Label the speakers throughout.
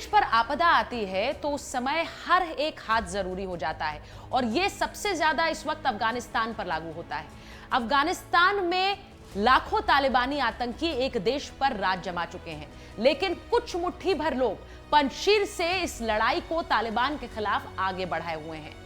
Speaker 1: देश पर आपदा आती है तो उस समय हर एक हाथ जरूरी हो जाता है और ये सबसे ज्यादा इस वक्त अफगानिस्तान पर लागू होता है। अफगानिस्तान में लाखों तालिबानी आतंकी एक देश पर राज जमा चुके हैं, लेकिन कुछ मुट्ठी भर लोग पंजशीर से इस लड़ाई को तालिबान के खिलाफ आगे बढ़ाए हुए हैं।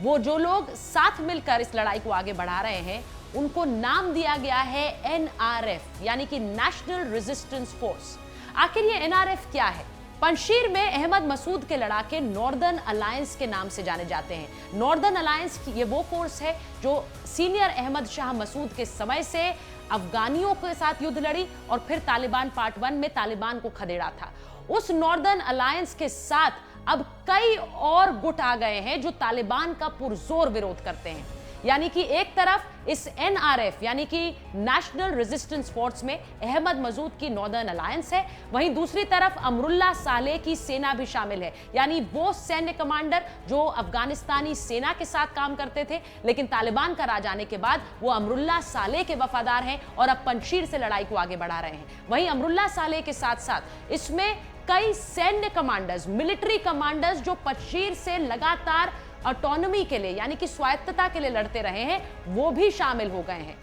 Speaker 1: वो जो लोग साथ मिलकर इस लड़ाई को आगे बढ़ा रहे हैं उनको नाम दिया गया है NRF, यानी कि नेशनल रेजिस्टेंस फोर्स। आखिर ये NRF क्या है? पंजशीर में अहमद मसूद के लड़ाके नॉर्दर्न अलायंस के नाम से जाने जाते हैं। नॉर्दर्न अलायंस ये वो फोर्स है जो सीनियर अहमद शाह मसूद के समय से अफगानियों के साथ युद्ध लड़ी और फिर तालिबान पार्ट 1 में तालिबान को खदेड़ा था। उस नॉर्दर्न अलायंस के साथ अब कई और गुट आ गए हैं जो तालिबान का पुरजोर विरोध करते हैं। यानी कि एक तरफ इस NRF यानी कि नेशनल रेजिस्टेंस फोर्स में अहमद मसूद की नॉर्दर्न अलायंस है, वहीं दूसरी तरफ अमरुल्लाह सालेह की सेना भी शामिल है, यानी वो सैन्य कमांडर जो अफगानिस्तानी सेना के साथ काम करते थे, लेकिन तालिबान का राज आने के बाद वो अमरुल्लाह सालेह के वफादार हैं और अब पंजशीर से लड़ाई को आगे बढ़ा रहे हैं। वहीं अमरुल्लाह सालेह के साथ साथ इसमें कई सैन्य कमांडर्स, मिलिट्री कमांडर्स जो पंजशीर से लगातार ऑटोनॉमी के लिए यानी कि स्वायत्तता के लिए लड़ते रहे हैं, वो भी शामिल हो गए हैं।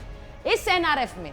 Speaker 1: इस NRF में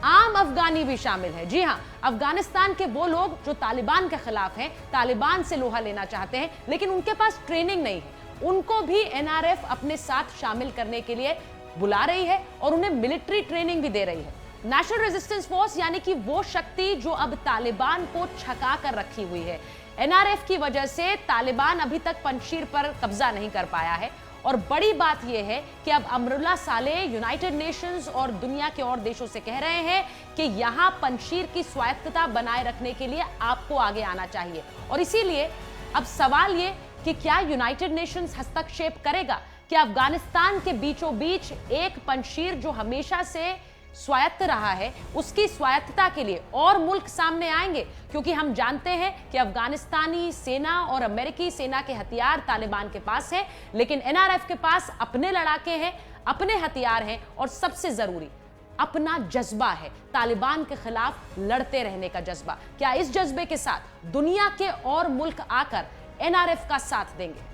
Speaker 1: आम अफगानी भी शामिल है। जी हां, अफगानिस्तान के वो लोग जो तालिबान के खिलाफ हैं, तालिबान से लोहा लेना चाहते हैं, लेकिन उनके पास ट्रेनिंग नहीं है, उनको भी NRF अपने साथ शामिल करने के लिए बुला रही है और उन्हें मिलिट्री ट्रेनिंग भी दे रही है। नेशनल रेजिस्टेंस फोर्स यानी कि वो शक्ति जो अब तालिबान को छका कर रखी हुई है। NRF की वजह से तालिबान अभी तक पंजशीर पर कब्जा नहीं कर पाया है और बड़ी बात यह है कि अब अमरुल्लाह सालेह यूनाइटेड नेशंस और दुनिया के और देशों से कह रहे हैं कि यहां पंजशीर की स्वायत्तता बनाए रखने के लिए आपको आगे आना चाहिए। और इसीलिए अब सवाल ये कि क्या यूनाइटेड नेशंस हस्तक्षेप करेगा? क्या अफगानिस्तान के बीचों बीच एक पंजशीर जो हमेशा से स्वायत्त रहा है, उसकी स्वायत्तता के लिए और मुल्क सामने आएंगे? क्योंकि हम जानते हैं कि अफगानिस्तानी सेना और अमेरिकी सेना के हथियार तालिबान के पास है, लेकिन NRF के पास अपने लड़ाके हैं, अपने हथियार हैं और सबसे जरूरी अपना जज्बा है, तालिबान के खिलाफ लड़ते रहने का जज्बा। क्या इस जज्बे के साथ दुनिया के और मुल्क आकर NRF का साथ देंगे?